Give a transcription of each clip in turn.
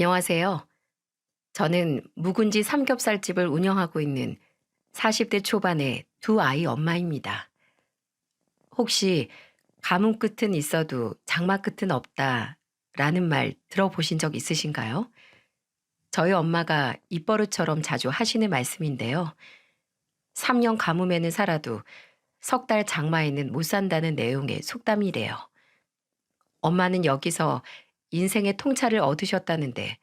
안녕하세요. 저는 묵은지 삼겹살집을 운영하고 있는 40대 초반의 두 아이 엄마입니다. 혹시 가문 끝은 있어도 장마 끝은 없다 라는 말 들어보신 적 있으신가요? 저희 엄마가 입버릇처럼 자주 하시는 말씀인데요. 3년 가뭄에는 살아도 석 달 장마에는 못 산다는 내용의 속담이래요. 엄마는 여기서 인생의 통찰을 얻으셨다는데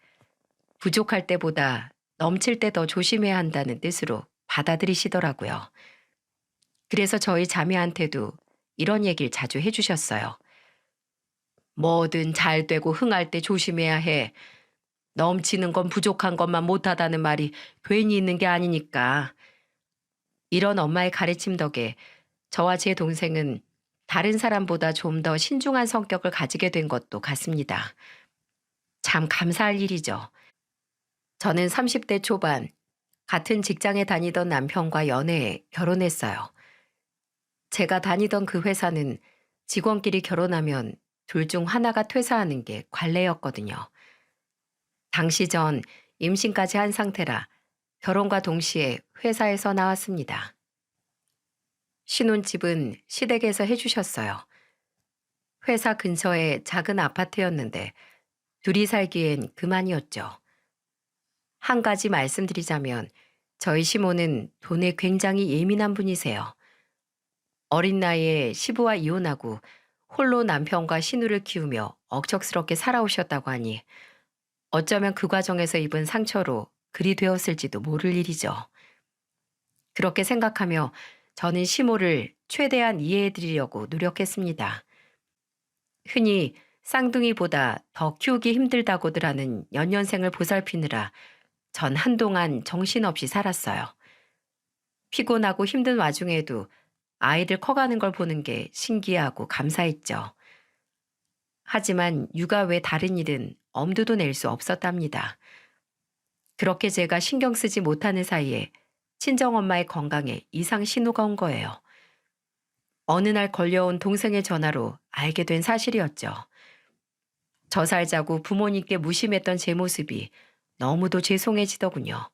부족할 때보다 넘칠 때 더 조심해야 한다는 뜻으로 받아들이시더라고요. 그래서 저희 자매한테도 이런 얘기를 자주 해주셨어요. 뭐든 잘 되고 흥할 때 조심해야 해. 넘치는 건 부족한 것만 못하다는 말이 괜히 있는 게 아니니까. 이런 엄마의 가르침 덕에 저와 제 동생은 다른 사람보다 좀 더 신중한 성격을 가지게 된 것도 같습니다. 참 감사할 일이죠. 저는 30대 초반 같은 직장에 다니던 남편과 연애해 결혼했어요. 제가 다니던 그 회사는 직원끼리 결혼하면 둘 중 하나가 퇴사하는 게 관례였거든요. 당시 전 임신까지 한 상태라 결혼과 동시에 회사에서 나왔습니다. 신혼집은 시댁에서 해주셨어요. 회사 근처에 작은 아파트였는데 둘이 살기엔 그만이었죠. 한 가지 말씀드리자면 저희 시모는 돈에 굉장히 예민한 분이세요. 어린 나이에 시부와 이혼하고 홀로 남편과 시누를 키우며 억척스럽게 살아오셨다고 하니 어쩌면 그 과정에서 입은 상처로 그리 되었을지도 모를 일이죠. 그렇게 생각하며 저는 시모를 최대한 이해해드리려고 노력했습니다. 흔히 쌍둥이보다 더 키우기 힘들다고들 하는 연년생을 보살피느라 전 한동안 정신없이 살았어요. 피곤하고 힘든 와중에도 아이들 커가는 걸 보는 게 신기하고 감사했죠. 하지만 육아 외 다른 일은 엄두도 낼 수 없었답니다. 그렇게 제가 신경 쓰지 못하는 사이에 친정엄마의 건강에 이상 신호가 온 거예요. 어느 날 걸려온 동생의 전화로 알게 된 사실이었죠. 저 살자고 부모님께 무심했던 제 모습이 너무도 죄송해지더군요.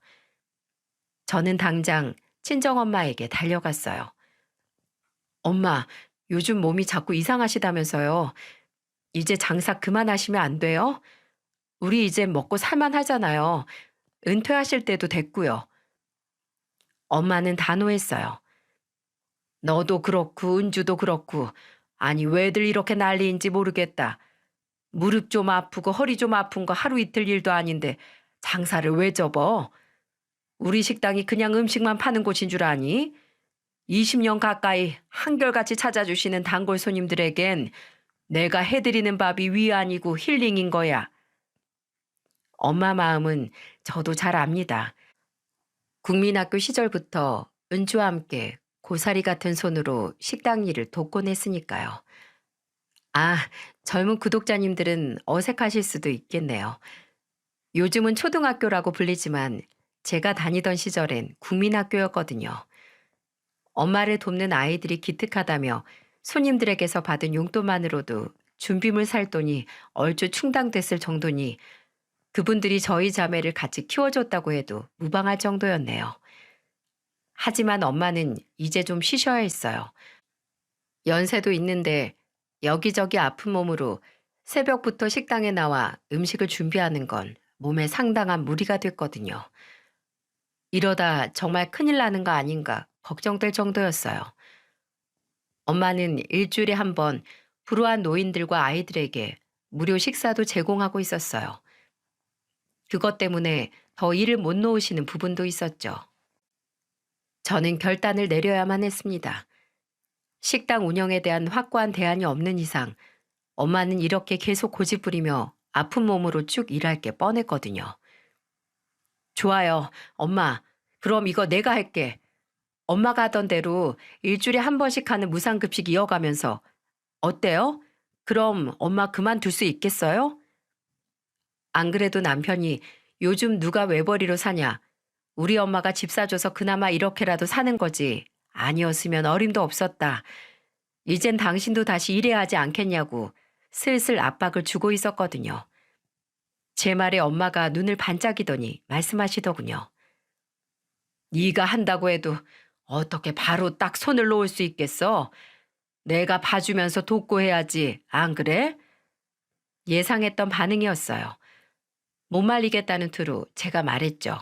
저는 당장 친정엄마에게 달려갔어요. 엄마, 요즘 몸이 자꾸 이상하시다면서요. 이제 장사 그만하시면 안 돼요? 우리 이제 먹고 살만 하잖아요. 은퇴하실 때도 됐고요. 엄마는 단호했어요. 너도 그렇고 은주도 그렇고 아니 왜들 이렇게 난리인지 모르겠다. 무릎 좀 아프고 허리 좀 아픈 거 하루 이틀 일도 아닌데 장사를 왜 접어? 우리 식당이 그냥 음식만 파는 곳인 줄 아니? 20년 가까이 한결같이 찾아주시는 단골 손님들에겐 내가 해드리는 밥이 위안이고 힐링인 거야. 엄마 마음은 저도 잘 압니다. 국민학교 시절부터 은주와 함께 고사리 같은 손으로 식당 일을 돕곤 했으니까요. 아, 젊은 구독자님들은 어색하실 수도 있겠네요. 요즘은 초등학교라고 불리지만 제가 다니던 시절엔 국민학교였거든요. 엄마를 돕는 아이들이 기특하다며 손님들에게서 받은 용돈만으로도 준비물 살 돈이 얼추 충당됐을 정도니 그분들이 저희 자매를 같이 키워줬다고 해도 무방할 정도였네요. 하지만 엄마는 이제 좀 쉬셔야 했어요. 연세도 있는데 여기저기 아픈 몸으로 새벽부터 식당에 나와 음식을 준비하는 건 몸에 상당한 무리가 됐거든요. 이러다 정말 큰일 나는 거 아닌가 걱정될 정도였어요. 엄마는 일주일에 한 번 불우한 노인들과 아이들에게 무료 식사도 제공하고 있었어요. 그것 때문에 더 일을 못 놓으시는 부분도 있었죠. 저는 결단을 내려야만 했습니다. 식당 운영에 대한 확고한 대안이 없는 이상 엄마는 이렇게 계속 고집부리며 아픈 몸으로 쭉 일할 게 뻔했거든요. 좋아요, 엄마. 그럼 이거 내가 할게. 엄마가 하던 대로 일주일에 한 번씩 하는 무상급식 이어가면서 어때요? 그럼 엄마 그만둘 수 있겠어요? 안 그래도 남편이 요즘 누가 외벌이로 사냐? 우리 엄마가 집 사줘서 그나마 이렇게라도 사는 거지. 아니었으면 어림도 없었다. 이젠 당신도 다시 일해야 하지 않겠냐고 슬슬 압박을 주고 있었거든요. 제 말에 엄마가 눈을 반짝이더니 말씀하시더군요. 네가 한다고 해도 어떻게 바로 딱 손을 놓을 수 있겠어? 내가 봐주면서 돕고 해야지, 안 그래? 예상했던 반응이었어요. 못 말리겠다는 투로 제가 말했죠.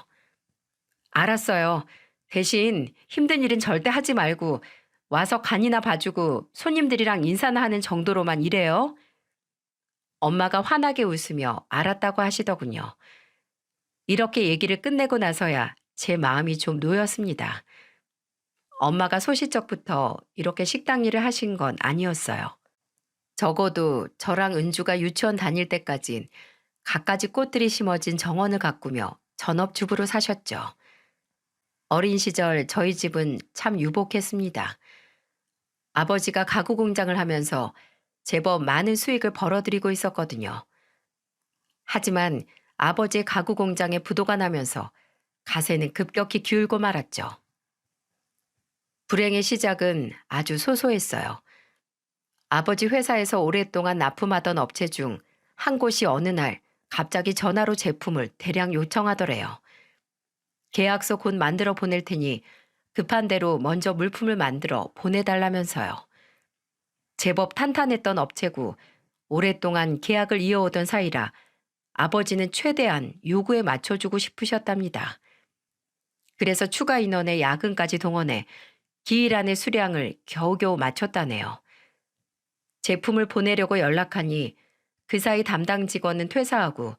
알았어요. 대신 힘든 일은 절대 하지 말고 와서 간이나 봐주고 손님들이랑 인사나 하는 정도로만 일해요. 엄마가 환하게 웃으며 알았다고 하시더군요. 이렇게 얘기를 끝내고 나서야 제 마음이 좀 놓였습니다. 엄마가 소시적부터 이렇게 식당 일을 하신 건 아니었어요. 적어도 저랑 은주가 유치원 다닐 때까진 갖가지 꽃들이 심어진 정원을 가꾸며 전업주부로 사셨죠. 어린 시절 저희 집은 참 유복했습니다. 아버지가 가구 공장을 하면서 제법 많은 수익을 벌어들이고 있었거든요. 하지만 아버지의 가구 공장에 부도가 나면서 가세는 급격히 기울고 말았죠. 불행의 시작은 아주 소소했어요. 아버지 회사에서 오랫동안 납품하던 업체 중 한 곳이 어느 날 갑자기 전화로 제품을 대량 요청하더래요. 계약서 곧 만들어 보낼 테니 급한 대로 먼저 물품을 만들어 보내달라면서요. 제법 탄탄했던 업체고 오랫동안 계약을 이어오던 사이라 아버지는 최대한 요구에 맞춰주고 싶으셨답니다. 그래서 추가 인원의 야근까지 동원해 기일 안에 수량을 겨우겨우 맞췄다네요. 제품을 보내려고 연락하니 그 사이 담당 직원은 퇴사하고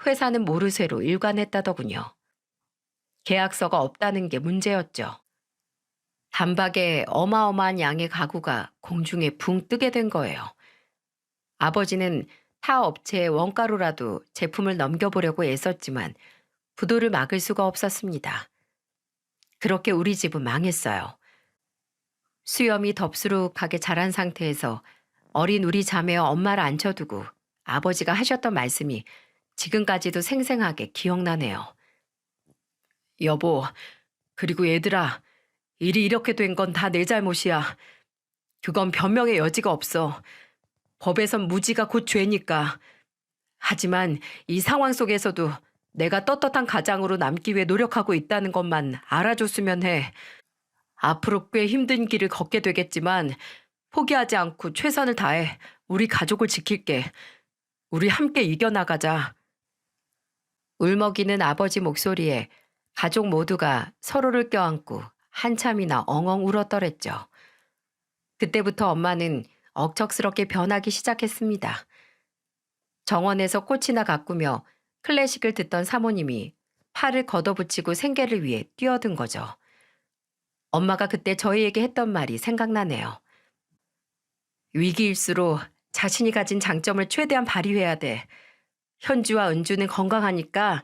회사는 모르쇠로 일관했다더군요. 계약서가 없다는 게 문제였죠. 단박에 어마어마한 양의 가구가 공중에 붕 뜨게 된 거예요. 아버지는 타 업체에 원가로라도 제품을 넘겨보려고 애썼지만 부도를 막을 수가 없었습니다. 그렇게 우리 집은 망했어요. 수염이 덥수룩하게 자란 상태에서 어린 우리 자매와 엄마를 앉혀두고 아버지가 하셨던 말씀이 지금까지도 생생하게 기억나네요. 여보, 그리고 얘들아, 일이 이렇게 된 건 다 내 잘못이야. 그건 변명의 여지가 없어. 법에선 무지가 곧 죄니까. 하지만 이 상황 속에서도 내가 떳떳한 가장으로 남기 위해 노력하고 있다는 것만 알아줬으면 해. 앞으로 꽤 힘든 길을 걷게 되겠지만 포기하지 않고 최선을 다해 우리 가족을 지킬게. 우리 함께 이겨나가자. 울먹이는 아버지 목소리에 가족 모두가 서로를 껴안고 한참이나 엉엉 울었더랬죠. 그때부터 엄마는 억척스럽게 변하기 시작했습니다. 정원에서 꽃이나 가꾸며 클래식을 듣던 사모님이 팔을 걷어붙이고 생계를 위해 뛰어든 거죠. 엄마가 그때 저희에게 했던 말이 생각나네요. 위기일수록 자신이 가진 장점을 최대한 발휘해야 돼. 현주와 은주는 건강하니까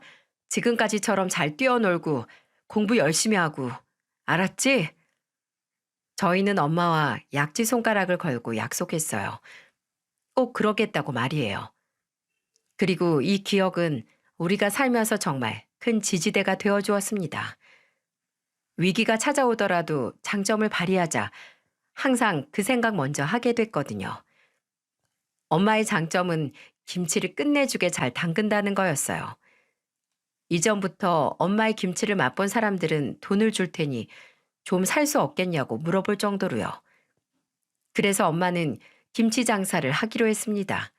지금까지처럼 잘 뛰어놀고 공부 열심히 하고. 알았지? 저희는 엄마와 약지 손가락을 걸고 약속했어요. 꼭 그러겠다고 말이에요. 그리고 이 기억은 우리가 살면서 정말 큰 지지대가 되어 주었습니다. 위기가 찾아오더라도 장점을 발휘하자 항상 그 생각 먼저 하게 됐거든요. 엄마의 장점은 김치를 끝내주게 잘 담근다는 거였어요. 이전부터 엄마의 김치를 맛본 사람들은 돈을 줄 테니 좀 살 수 없겠냐고 물어볼 정도로요. 그래서 엄마는 김치 장사를 하기로 했습니다.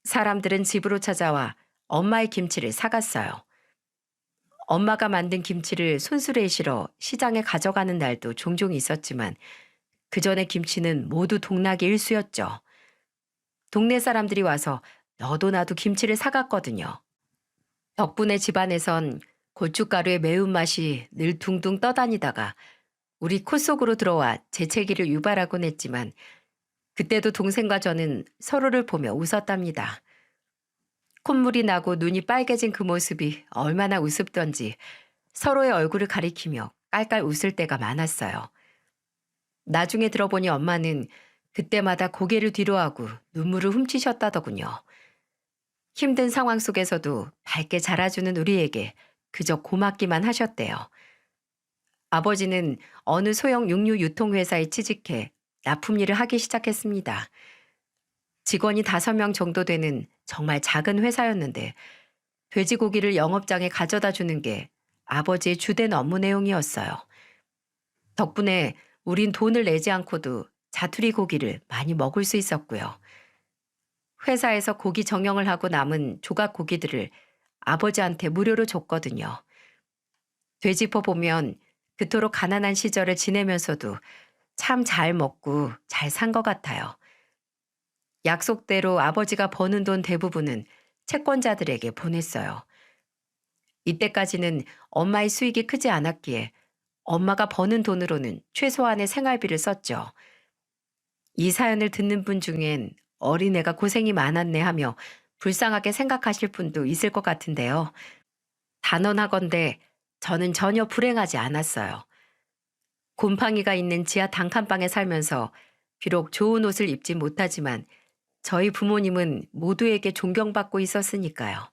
사람들은 집으로 찾아와 엄마의 김치를 사갔어요. 엄마가 만든 김치를 손수레에 실어 시장에 가져가는 날도 종종 있었지만 그 전에 김치는 모두 동락의 일수였죠. 동네 사람들이 와서 너도 나도 김치를 사갔거든요. 덕분에 집안에선 고춧가루의 매운맛이 늘 둥둥 떠다니다가 우리 코 속으로 들어와 재채기를 유발하곤 했지만 그때도 동생과 저는 서로를 보며 웃었답니다. 콧물이 나고 눈이 빨개진 그 모습이 얼마나 우습던지 서로의 얼굴을 가리키며 깔깔 웃을 때가 많았어요. 나중에 들어보니 엄마는 그때마다 고개를 뒤로하고 눈물을 훔치셨다더군요. 힘든 상황 속에서도 밝게 자라주는 우리에게 그저 고맙기만 하셨대요. 아버지는 어느 소형 육류 유통회사에 취직해 납품 일을 하기 시작했습니다. 직원이 5명 정도 되는 정말 작은 회사였는데 돼지고기를 영업장에 가져다 주는 게 아버지의 주된 업무 내용이었어요. 덕분에 우린 돈을 내지 않고도 자투리 고기를 많이 먹을 수 있었고요. 회사에서 고기 정형을 하고 남은 조각 고기들을 아버지한테 무료로 줬거든요. 되짚어 보면 그토록 가난한 시절을 지내면서도 참 잘 먹고 잘 산 것 같아요. 약속대로 아버지가 버는 돈 대부분은 채권자들에게 보냈어요. 이때까지는 엄마의 수익이 크지 않았기에 엄마가 버는 돈으로는 최소한의 생활비를 썼죠. 이 사연을 듣는 분 중엔 어린애가 고생이 많았네 하며 불쌍하게 생각하실 분도 있을 것 같은데요. 단언하건대 저는 전혀 불행하지 않았어요. 곰팡이가 있는 지하 단칸방에 살면서 비록 좋은 옷을 입지 못하지만 저희 부모님은 모두에게 존경받고 있었으니까요.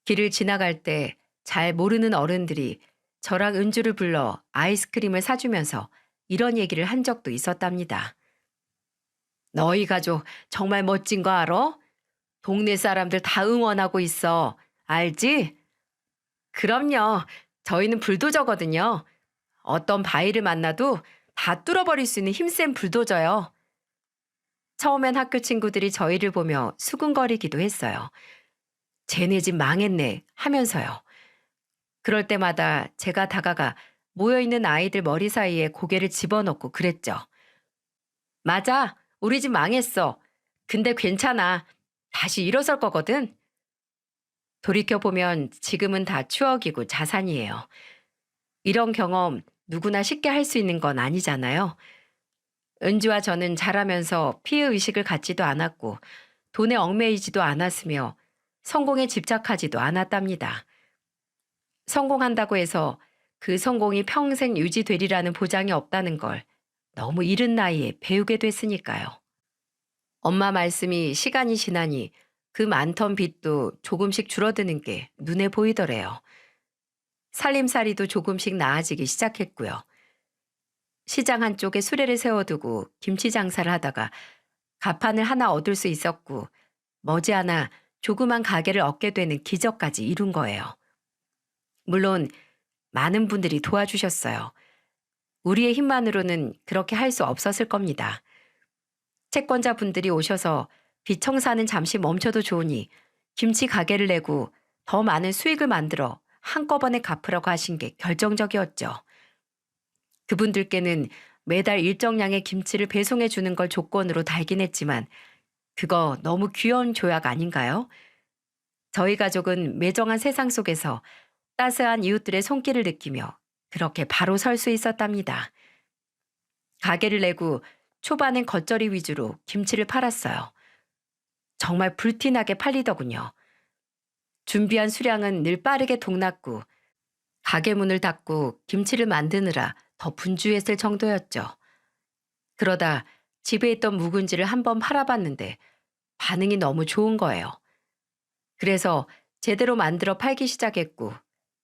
길을 지나갈 때 잘 모르는 어른들이 저랑 은주를 불러 아이스크림을 사주면서 이런 얘기를 한 적도 있었답니다. 너희 가족 정말 멋진 거 알아? 동네 사람들 다 응원하고 있어. 알지? 그럼요. 저희는 불도저거든요. 어떤 바위를 만나도 다 뚫어버릴 수 있는 힘센 불도저요. 처음엔 학교 친구들이 저희를 보며 수군거리기도 했어요. 쟤네 집 망했네 하면서요. 그럴 때마다 제가 다가가 모여있는 아이들 머리 사이에 고개를 집어넣고 그랬죠. 맞아, 우리 집 망했어. 근데 괜찮아. 다시 일어설 거거든. 돌이켜보면 지금은 다 추억이고 자산이에요. 이런 경험 누구나 쉽게 할 수 있는 건 아니잖아요. 은주와 저는 자라면서 피해의식을 갖지도 않았고 돈에 얽매이지도 않았으며 성공에 집착하지도 않았답니다. 성공한다고 해서 그 성공이 평생 유지되리라는 보장이 없다는 걸 너무 이른 나이에 배우게 됐으니까요. 엄마 말씀이 시간이 지나니 그 많던 빚도 조금씩 줄어드는 게 눈에 보이더래요. 살림살이도 조금씩 나아지기 시작했고요. 시장 한쪽에 수레를 세워두고 김치 장사를 하다가 가판을 하나 얻을 수 있었고 머지않아 조그만 가게를 얻게 되는 기적까지 이룬 거예요. 물론 많은 분들이 도와주셨어요. 우리의 힘만으로는 그렇게 할 수 없었을 겁니다. 채권자분들이 오셔서 빚 청산은 잠시 멈춰도 좋으니 김치 가게를 내고 더 많은 수익을 만들어 한꺼번에 갚으라고 하신 게 결정적이었죠. 그분들께는 매달 일정량의 김치를 배송해 주는 걸 조건으로 달긴 했지만 그거 너무 귀여운 조약 아닌가요? 저희 가족은 매정한 세상 속에서 따스한 이웃들의 손길을 느끼며 그렇게 바로 설 수 있었답니다. 가게를 내고 초반엔 겉절이 위주로 김치를 팔았어요. 정말 불티나게 팔리더군요. 준비한 수량은 늘 빠르게 동났고 가게 문을 닫고 김치를 만드느라 더 분주했을 정도였죠. 그러다 집에 있던 묵은지를 한번 팔아봤는데 반응이 너무 좋은 거예요. 그래서 제대로 만들어 팔기 시작했고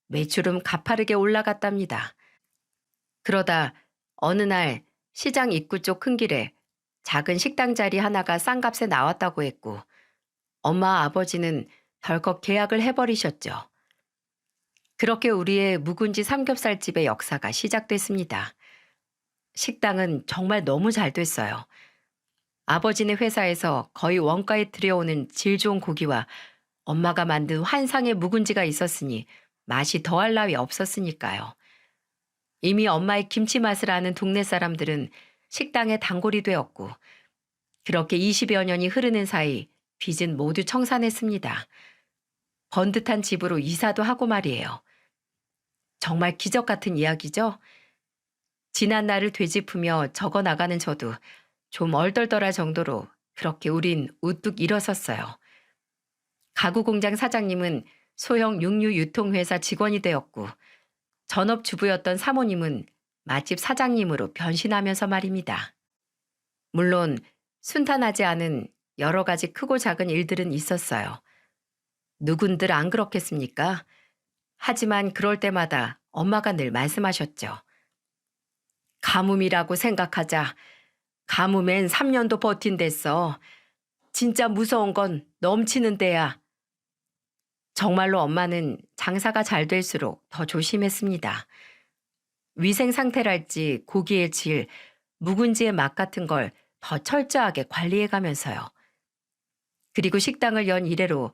매출은 가파르게 올라갔답니다. 그러다 어느 날 시장 입구 쪽 큰 길에 작은 식당 자리 하나가 싼 값에 나왔다고 했고 엄마 아버지는 덜컥 계약을 해버리셨죠. 그렇게 우리의 묵은지 삼겹살집의 역사가 시작됐습니다. 식당은 정말 너무 잘 됐어요. 아버지네 회사에서 거의 원가에 들여오는 질 좋은 고기와 엄마가 만든 환상의 묵은지가 있었으니 맛이 더할 나위 없었으니까요. 이미 엄마의 김치 맛을 아는 동네 사람들은 식당의 단골이 되었고 그렇게 20여 년이 흐르는 사이 빚은 모두 청산했습니다. 번듯한 집으로 이사도 하고 말이에요. 정말 기적 같은 이야기죠? 지난 날을 되짚으며 적어 나가는 저도 좀 얼떨떨할 정도로 그렇게 우린 우뚝 일어섰어요. 가구 공장 사장님은 소형 육류 유통회사 직원이 되었고 전업주부였던 사모님은 맛집 사장님으로 변신하면서 말입니다. 물론 순탄하지 않은 여러 가지 크고 작은 일들은 있었어요. 누군들 안 그렇겠습니까? 하지만 그럴 때마다 엄마가 늘 말씀하셨죠. 가뭄이라고 생각하자. 가뭄엔 3년도 버틴댔어. 진짜 무서운 건 넘치는 데야. 정말로 엄마는 장사가 잘 될수록 더 조심했습니다. 위생 상태랄지 고기의 질, 묵은지의 맛 같은 걸 더 철저하게 관리해 가면서요. 그리고 식당을 연 이래로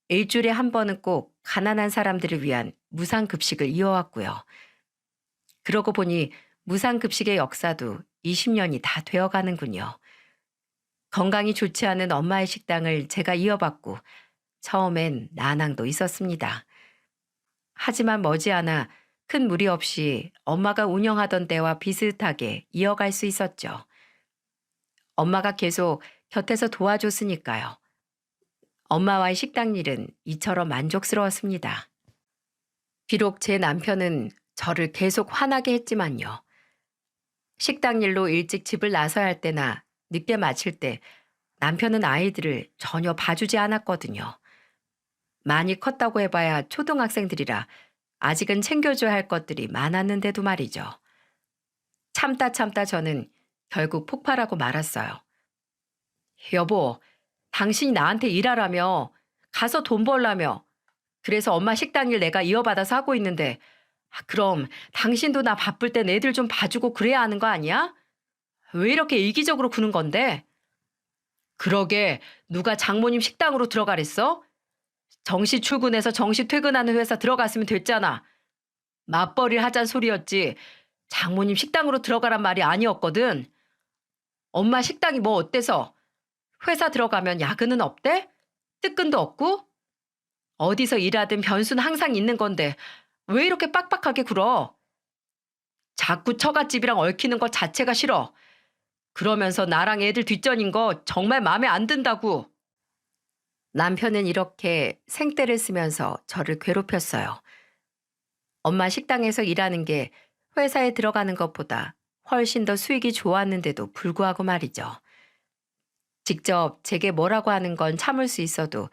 일주일에 한 번은 꼭 가난한 사람들을 위한 무상급식을 이어왔고요. 그러고 보니 무상급식의 역사도 20년이 다 되어 가는군요. 건강이 좋지 않은 엄마의 식당을 제가 이어받고 처음엔 난항도 있었습니다. 하지만 머지않아 큰 무리 없이 엄마가 운영하던 때와 비슷하게 이어갈 수 있었죠. 엄마가 계속 곁에서 도와줬으니까요. 엄마와의 식당 일은 이처럼 만족스러웠습니다. 비록 제 남편은 저를 계속 화나게 했지만요. 식당 일로 일찍 집을 나서야 할 때나 늦게 마칠 때 남편은 아이들을 전혀 봐주지 않았거든요. 많이 컸다고 해봐야 초등학생들이라 아직은 챙겨줘야 할 것들이 많았는데도 말이죠. 참다 참다 저는 결국 폭발하고 말았어요. 여보, 당신이 나한테 일하라며, 가서 돈 벌라며, 그래서 엄마 식당 일 내가 이어받아서 하고 있는데, 그럼 당신도 나 바쁠 땐 애들 좀 봐주고 그래야 하는 거 아니야? 왜 이렇게 이기적으로 구는 건데? 그러게, 누가 장모님 식당으로 들어가랬어? 정시 출근해서 정시 퇴근하는 회사 들어갔으면 됐잖아. 맞벌이를 하잔 소리였지. 장모님 식당으로 들어가란 말이 아니었거든. 엄마 식당이 뭐 어때서? 회사 들어가면 야근은 없대? 뜨끈도 없고? 어디서 일하든 변수는 항상 있는 건데 왜 이렇게 빡빡하게 굴어? 자꾸 처갓집이랑 얽히는 것 자체가 싫어. 그러면서 나랑 애들 뒷전인 거 정말 마음에 안 든다고. 남편은 이렇게 생떼를 쓰면서 저를 괴롭혔어요. 엄마 식당에서 일하는 게 회사에 들어가는 것보다 훨씬 더 수익이 좋았는데도 불구하고 말이죠. 직접 제게 뭐라고 하는 건 참을 수 있어도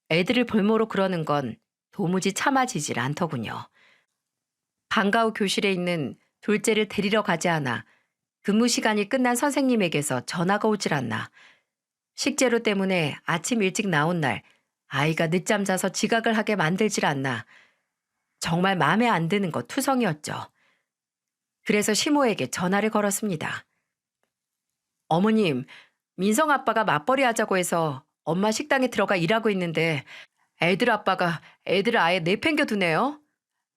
애들을 볼모로 그러는 건 도무지 참아지질 않더군요. 방과 후 교실에 있는 둘째를 데리러 가지 않아 근무 시간이 끝난 선생님에게서 전화가 오질 않나. 식재료 때문에 아침 일찍 나온 날 아이가 늦잠 자서 지각을 하게 만들질 않나. 정말 마음에 안 드는 거 투성이었죠. 그래서 시모에게 전화를 걸었습니다. 어머님, 민성 아빠가 맞벌이 하자고 해서 엄마 식당에 들어가 일하고 있는데 애들 아빠가 애들을 아예 내팽겨 두네요.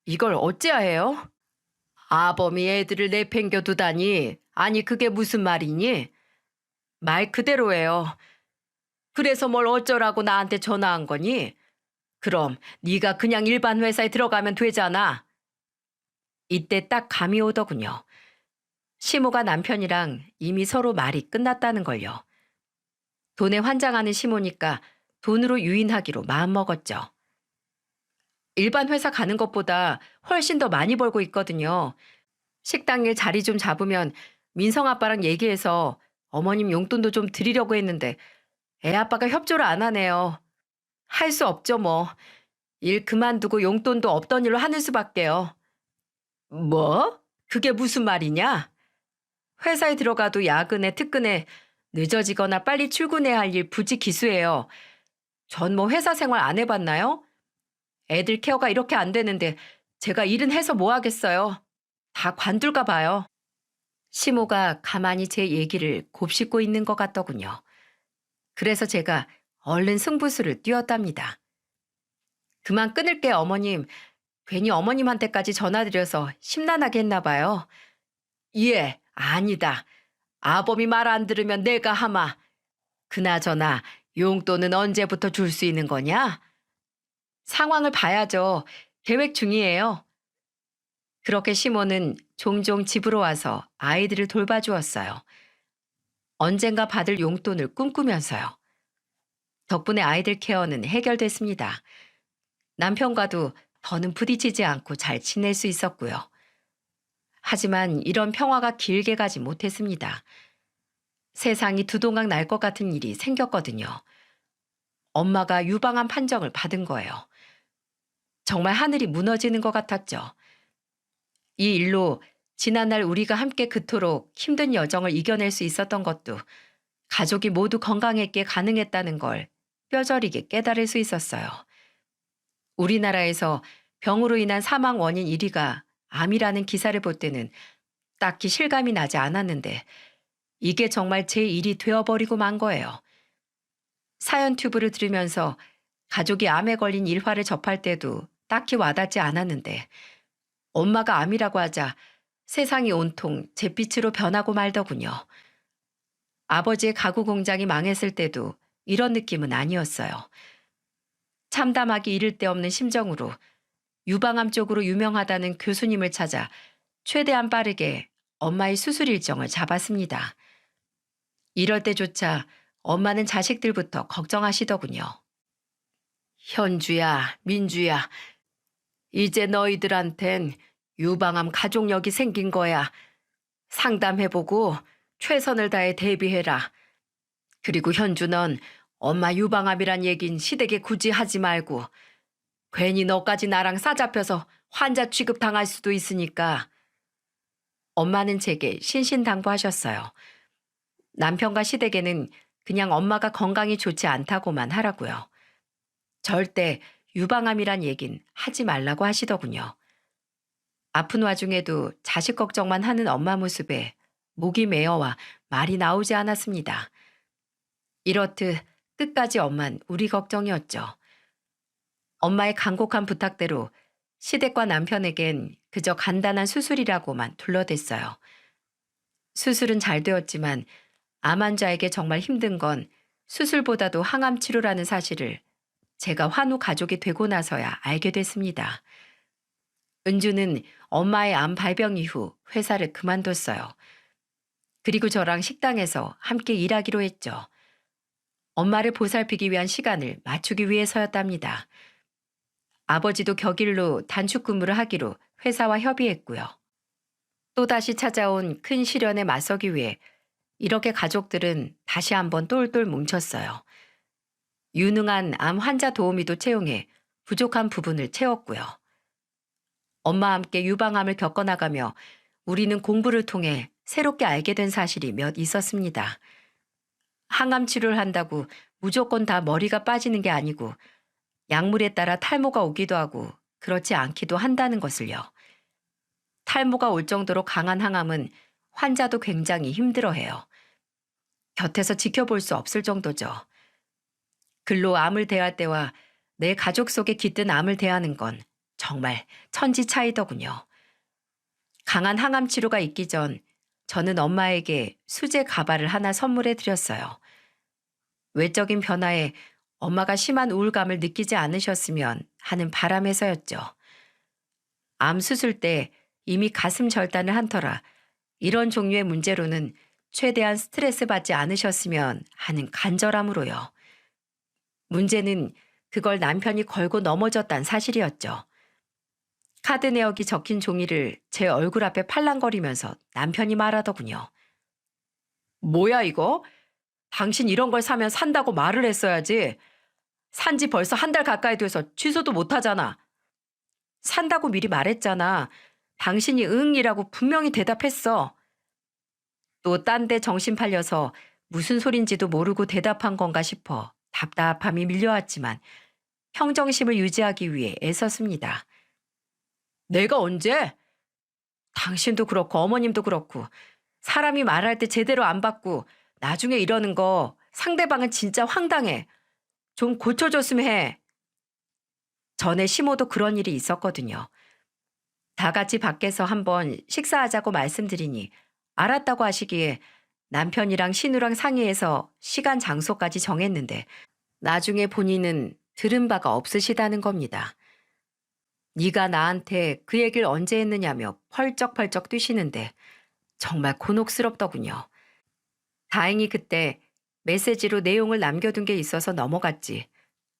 이걸 어찌해야 해요? 아범이 애들을 내팽겨 두다니. 아니 그게 무슨 말이니? 말 그대로예요. 그래서 뭘 어쩌라고 나한테 전화한 거니? 그럼 네가 그냥 일반 회사에 들어가면 되잖아. 이때 딱 감이 오더군요. 시모가 남편이랑 이미 서로 말이 끝났다는 걸요. 돈에 환장하는 시모니까 돈으로 유인하기로 마음먹었죠. 일반 회사 가는 것보다 훨씬 더 많이 벌고 있거든요. 식당 일 자리 좀 잡으면 민성 아빠랑 얘기해서 어머님 용돈도 좀 드리려고 했는데 애 아빠가 협조를 안 하네요. 할 수 없죠 뭐. 일 그만두고 용돈도 없던 일로 하는 수밖에요. 뭐? 그게 무슨 말이냐? 회사에 들어가도 야근에 특근에 늦어지거나 빨리 출근해야 할 일 부지 기수예요. 전 뭐 회사 생활 안 해봤나요? 애들 케어가 이렇게 안 되는데 제가 일은 해서 뭐 하겠어요. 다 관둘까 봐요. 시모가 가만히 제 얘기를 곱씹고 있는 것 같더군요. 그래서 제가 얼른 승부수를 띄웠답니다. 그만 끊을게 어머님. 괜히 어머님한테까지 전화드려서 심란하게 했나 봐요. 예, 아니다. 아범이 말 안 들으면 내가 하마. 그나저나 용돈은 언제부터 줄 수 있는 거냐? 상황을 봐야죠. 계획 중이에요. 그렇게 시모는 종종 집으로 와서 아이들을 돌봐주었어요. 언젠가 받을 용돈을 꿈꾸면서요. 덕분에 아이들 케어는 해결됐습니다. 남편과도 더는 부딪히지 않고 잘 지낼 수 있었고요. 하지만 이런 평화가 길게 가지 못했습니다. 세상이 두동강 날 것 같은 일이 생겼거든요. 엄마가 유방암 판정을 받은 거예요. 정말 하늘이 무너지는 것 같았죠. 이 일로 지난날 우리가 함께 그토록 힘든 여정을 이겨낼 수 있었던 것도 가족이 모두 건강했기에 가능했다는 걸 뼈저리게 깨달을 수 있었어요. 우리나라에서 병으로 인한 사망 원인 1위가 암이라는 기사를 볼 때는 딱히 실감이 나지 않았는데 이게 정말 제1이 되어버리고 만 거예요. 사연 튜브를 들으면서 가족이 암에 걸린 일화를 접할 때도 딱히 와닿지 않았는데 엄마가 암이라고 하자 세상이 온통 잿빛으로 변하고 말더군요. 아버지의 가구 공장이 망했을 때도 이런 느낌은 아니었어요. 참담하기 이를 데 없는 심정으로 유방암 쪽으로 유명하다는 교수님을 찾아 최대한 빠르게 엄마의 수술 일정을 잡았습니다. 이럴 때조차 엄마는 자식들부터 걱정하시더군요. 현주야, 민주야, 이제 너희들한텐 유방암 가족력이 생긴 거야. 상담해보고 최선을 다해 대비해라. 그리고 현주 넌 엄마 유방암이란 얘긴 시댁에 굳이 하지 말고 괜히 너까지 나랑 싸잡혀서 환자 취급 당할 수도 있으니까. 엄마는 제게 신신당부하셨어요. 남편과 시댁에는 그냥 엄마가 건강이 좋지 않다고만 하라고요. 절대 유방암이란 얘긴 하지 말라고 하시더군요. 아픈 와중에도 자식 걱정만 하는 엄마 모습에 목이 메어와 말이 나오지 않았습니다. 이렇듯 끝까지 엄만 우리 걱정이었죠. 엄마의 간곡한 부탁대로 시댁과 남편에겐 그저 간단한 수술이라고만 둘러댔어요. 수술은 잘 되었지만 암 환자에게 정말 힘든 건 수술보다도 항암 치료라는 사실을 제가 환우 가족이 되고 나서야 알게 됐습니다. 은주는 엄마의 암 발병 이후 회사를 그만뒀어요. 그리고 저랑 식당에서 함께 일하기로 했죠. 엄마를 보살피기 위한 시간을 맞추기 위해서였답니다. 아버지도 격일로 단축 근무를 하기로 회사와 협의했고요. 또다시 찾아온 큰 시련에 맞서기 위해 이렇게 가족들은 다시 한번 똘똘 뭉쳤어요. 유능한 암 환자 도우미도 채용해 부족한 부분을 채웠고요. 엄마와 함께 유방암을 겪어나가며 우리는 공부를 통해 새롭게 알게 된 사실이 몇 있었습니다. 항암 치료를 한다고 무조건 다 머리가 빠지는 게 아니고 약물에 따라 탈모가 오기도 하고 그렇지 않기도 한다는 것을요. 탈모가 올 정도로 강한 항암은 환자도 굉장히 힘들어해요. 곁에서 지켜볼 수 없을 정도죠. 글로 암을 대할 때와 내 가족 속에 깃든 암을 대하는 건 정말 천지 차이더군요. 강한 항암 치료가 있기 전 저는 엄마에게 수제 가발을 하나 선물해 드렸어요. 외적인 변화에 엄마가 심한 우울감을 느끼지 않으셨으면 하는 바람에서였죠. 암 수술 때 이미 가슴 절단을 한 터라 이런 종류의 문제로는 최대한 스트레스 받지 않으셨으면 하는 간절함으로요. 문제는 그걸 남편이 걸고 넘어졌다는 사실이었죠. 카드 내역이 적힌 종이를 제 얼굴 앞에 팔랑거리면서 남편이 말하더군요. 뭐야 이거? 당신 이런 걸 사면 산다고 말을 했어야지. 산지 벌써 한 달 가까이 돼서 취소도 못하잖아. 산다고 미리 말했잖아. 당신이 응이라고 분명히 대답했어. 또 딴 데 정신 팔려서 무슨 소린지도 모르고 대답한 건가 싶어 답답함이 밀려왔지만 평정심을 유지하기 위해 애썼습니다. 내가 언제? 당신도 그렇고 어머님도 그렇고 사람이 말할 때 제대로 안 받고 나중에 이러는 거 상대방은 진짜 황당해. 좀 고쳐줬으면 해. 전에 시모도 그런 일이 있었거든요. 다 같이 밖에서 한번 식사하자고 말씀드리니 알았다고 하시기에 남편이랑 신우랑 상의해서 시간 장소까지 정했는데 나중에 본인은 들은 바가 없으시다는 겁니다. 네가 나한테 그 얘기를 언제 했느냐며 펄쩍펄쩍 뛰시는데 정말 곤혹스럽더군요. 다행히 그때 메시지로 내용을 남겨둔 게 있어서 넘어갔지.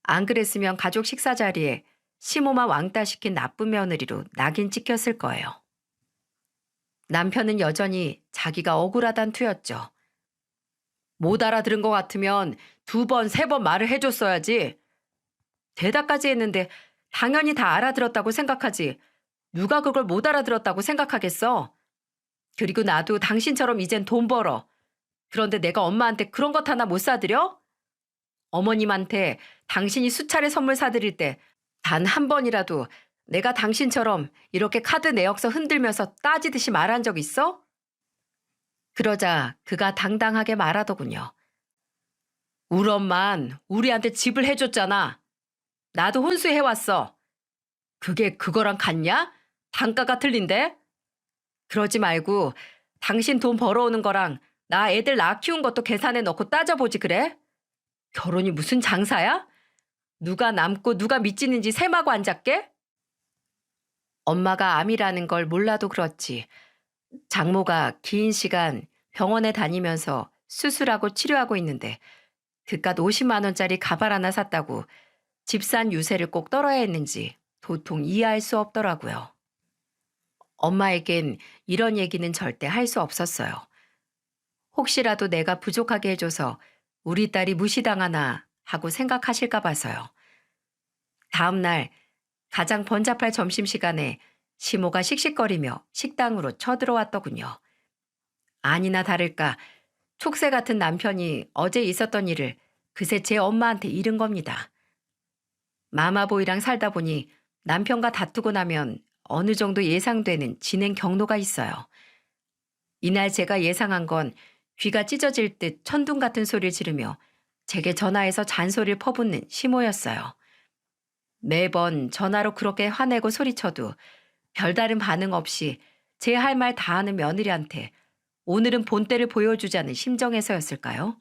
안 그랬으면 가족 식사 자리에 시모만 왕따시킨 나쁜 며느리로 낙인 찍혔을 거예요. 남편은 여전히 자기가 억울하단 투였죠. 못 알아들은 것 같으면 2번, 3번 말을 해줬어야지. 대답까지 했는데 당연히 다 알아들었다고 생각하지. 누가 그걸 못 알아들었다고 생각하겠어? 그리고 나도 당신처럼 이젠 돈 벌어. 그런데 내가 엄마한테 그런 것 하나 못 사드려? 어머님한테 당신이 수차례 선물 사드릴 때 단 한 번이라도 내가 당신처럼 이렇게 카드 내역서 흔들면서 따지듯이 말한 적 있어? 그러자 그가 당당하게 말하더군요. 우리 엄만 우리한테 집을 해줬잖아. 나도 혼수해왔어. 그게 그거랑 같냐? 단가가 틀린데? 그러지 말고 당신 돈 벌어오는 거랑 나 애들 낳아 키운 것도 계산해 넣고 따져보지 그래? 결혼이 무슨 장사야? 누가 남고 누가 미치는지 셈하고 앉았게? 엄마가 암이라는 걸 몰라도 그렇지. 장모가 긴 시간 병원에 다니면서 수술하고 치료하고 있는데 그깟 50만 원짜리 가발 하나 샀다고 집산 유세를 꼭 떨어야 했는지 도통 이해할 수 없더라고요. 엄마에겐 이런 얘기는 절대 할 수 없었어요. 혹시라도 내가 부족하게 해줘서 우리 딸이 무시당하나 하고 생각하실까 봐서요. 다음 날 가장 번잡할 점심시간에 시모가 씩씩거리며 식당으로 쳐들어왔더군요. 아니나 다를까 촉새 같은 남편이 어제 있었던 일을 그새 제 엄마한테 잃은 겁니다. 마마보이랑 살다 보니 남편과 다투고 나면 어느 정도 예상되는 진행 경로가 있어요. 이날 제가 예상한 건 귀가 찢어질 듯 천둥 같은 소리를 지르며 제게 전화해서 잔소리를 퍼붓는 시모였어요. 매번 전화로 그렇게 화내고 소리쳐도 별다른 반응 없이 제 할 말 다 하는 며느리한테 오늘은 본때를 보여주자는 심정에서였을까요?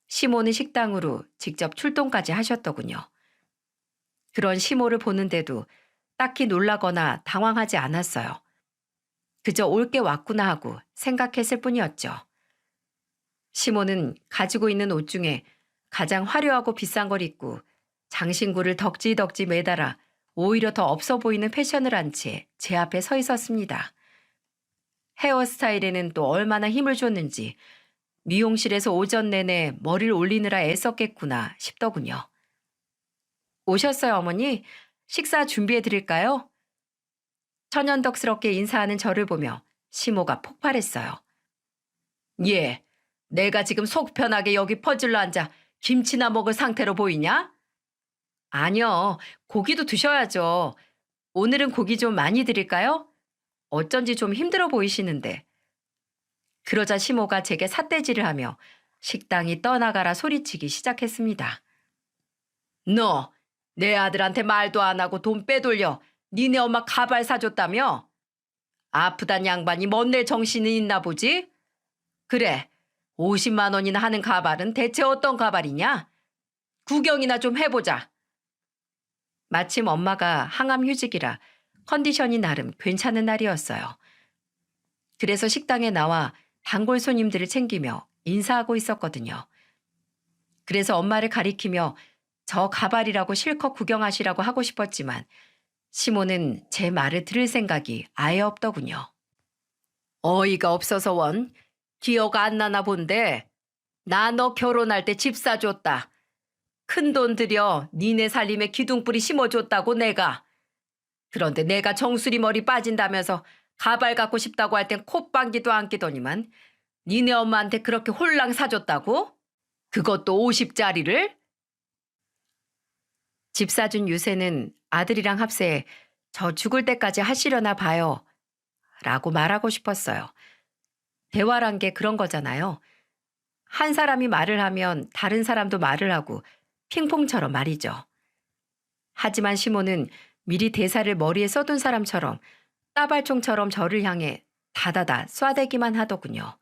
시모는 식당으로 직접 출동까지 하셨더군요. 그런 시모를 보는데도 딱히 놀라거나 당황하지 않았어요. 그저 올 게 왔구나 하고 생각했을 뿐이었죠. 시모는 가지고 있는 옷 중에 가장 화려하고 비싼 걸 입고 장신구를 덕지덕지 매달아 오히려 더 없어 보이는 패션을 한 채 제 앞에 서 있었습니다. 헤어스타일에는 또 얼마나 힘을 줬는지 미용실에서 오전 내내 머리를 올리느라 애썼겠구나 싶더군요. 오셨어요, 어머니? 식사 준비해 드릴까요? 천연덕스럽게 인사하는 저를 보며 시모가 폭발했어요. 예, 내가 지금 속 편하게 여기 퍼질러 앉아 김치나 먹을 상태로 보이냐? 아니요, 고기도 드셔야죠. 오늘은 고기 좀 많이 드릴까요? 어쩐지 좀 힘들어 보이시는데. 그러자 시모가 제게 삿대질을 하며 식당이 떠나가라 소리치기 시작했습니다. 너, 내 아들한테 말도 안 하고 돈 빼돌려 니네 엄마 가발 사줬다며? 아프단 양반이 멋낼 정신이 있나 보지? 그래, 50만 원이나 하는 가발은 대체 어떤 가발이냐? 구경이나 좀 해보자. 마침 엄마가 항암 휴직이라 컨디션이 나름 괜찮은 날이었어요. 그래서 식당에 나와 단골 손님들을 챙기며 인사하고 있었거든요. 그래서 엄마를 가리키며 저 가발이라고 실컷 구경하시라고 하고 싶었지만 시모는 제 말을 들을 생각이 아예 없더군요. 어이가 없어서 원. 기억 안 나나 본데 나 너 결혼할 때 집 사줬다. 큰 돈 들여 니네 살림에 기둥뿌리 심어줬다고 내가. 그런데 내가 정수리 머리 빠진다면서 가발 갖고 싶다고 할 땐 콧방귀도 안 끼더니만 니네 엄마한테 그렇게 홀랑 사줬다고? 그것도 50짜리를? 집 사준 유세는 아들이랑 합세해 저 죽을 때까지 하시려나 봐요. 라고 말하고 싶었어요. 대화란 게 그런 거잖아요. 한 사람이 말을 하면 다른 사람도 말을 하고 핑퐁처럼 말이죠. 하지만 시모는 미리 대사를 머리에 써둔 사람처럼 따발총처럼 저를 향해 다다다 쏴대기만 하더군요.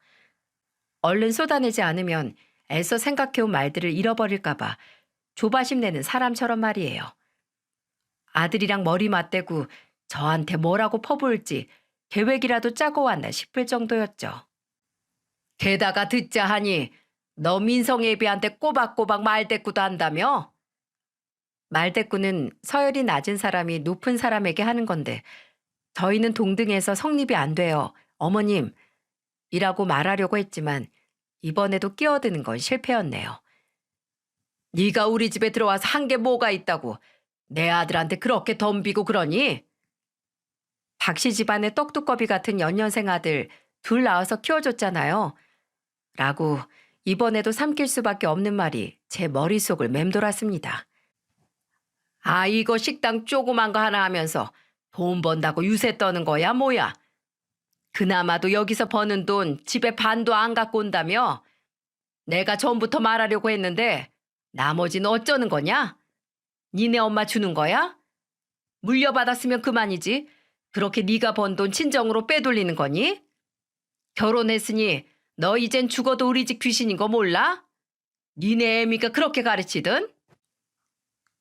얼른 쏟아내지 않으면 애써 생각해온 말들을 잃어버릴까봐 조바심 내는 사람처럼 말이에요. 아들이랑 머리 맞대고 저한테 뭐라고 퍼부을지 계획이라도 짜고 왔나 싶을 정도였죠. 게다가 듣자 하니 너 민성애비한테 꼬박꼬박 말대꾸도 한다며? 말대꾸는 서열이 낮은 사람이 높은 사람에게 하는 건데 저희는 동등해서 성립이 안 돼요. 어머님. 이라고 말하려고 했지만 이번에도 끼어드는 건 실패였네요. 네가 우리 집에 들어와서 한 게 뭐가 있다고 내 아들한테 그렇게 덤비고 그러니? 박씨 집안의 떡두꺼비 같은 연년생 아들 둘 낳아서 키워줬잖아요. 라고 이번에도 삼킬 수밖에 없는 말이 제 머릿속을 맴돌았습니다. 아, 이거 식당 조그만 거 하나 하면서 돈 번다고 유세 떠는 거야, 뭐야? 그나마도 여기서 버는 돈 집에 반도 안 갖고 온다며? 내가 전부터 말하려고 했는데 나머지는 어쩌는 거냐? 니네 엄마 주는 거야? 물려받았으면 그만이지. 그렇게 네가 번 돈 친정으로 빼돌리는 거니? 결혼했으니 너 이젠 죽어도 우리 집 귀신인 거 몰라? 니네 애미가 그렇게 가르치든?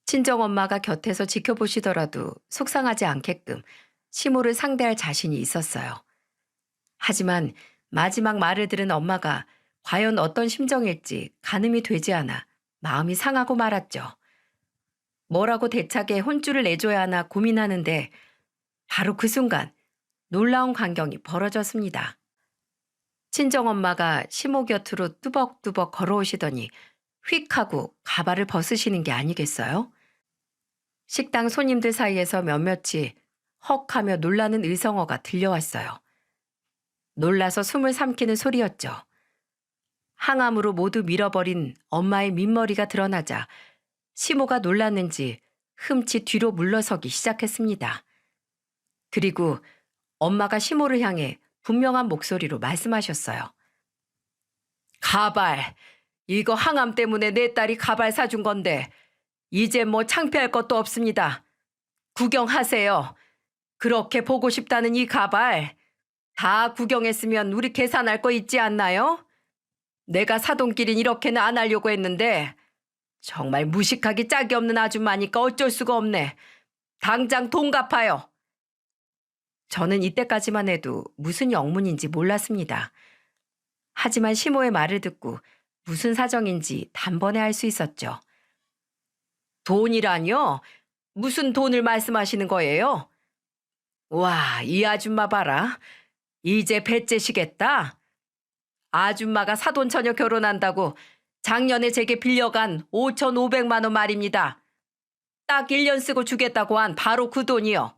친정엄마가 곁에서 지켜보시더라도 속상하지 않게끔 시모를 상대할 자신이 있었어요. 하지만 마지막 말을 들은 엄마가 과연 어떤 심정일지 가늠이 되지 않아 마음이 상하고 말았죠. 뭐라고 대차게 혼쭐을 내줘야 하나 고민하는데 바로 그 순간 놀라운 광경이 벌어졌습니다. 친정엄마가 시모 곁으로 뚜벅뚜벅 걸어오시더니 휙 하고 가발을 벗으시는 게 아니겠어요? 식당 손님들 사이에서 몇몇이 헉 하며 놀라는 의성어가 들려왔어요. 놀라서 숨을 삼키는 소리였죠. 항암으로 모두 밀어버린 엄마의 민머리가 드러나자 시모가 놀랐는지 흠칫 뒤로 물러서기 시작했습니다. 그리고 엄마가 시모를 향해 분명한 목소리로 말씀하셨어요. 가발, 이거 항암 때문에 내 딸이 가발 사준 건데 이제 뭐 창피할 것도 없습니다. 구경하세요. 그렇게 보고 싶다는 이 가발 다 구경했으면 우리 계산할 거 있지 않나요? 내가 사돈끼린 이렇게는 안 하려고 했는데 정말 무식하기 짝이 없는 아줌마니까 어쩔 수가 없네. 당장 돈 갚아요. 저는 이때까지만 해도 무슨 영문인지 몰랐습니다. 하지만 시모의 말을 듣고 무슨 사정인지 단번에 알 수 있었죠. 돈이라뇨? 무슨 돈을 말씀하시는 거예요? 와, 이 아줌마 봐라. 이제 배째시겠다? 아줌마가 사돈처녀 결혼한다고 작년에 제게 빌려간 5,500만 원 말입니다. 딱 1년 쓰고 주겠다고 한 바로 그 돈이요.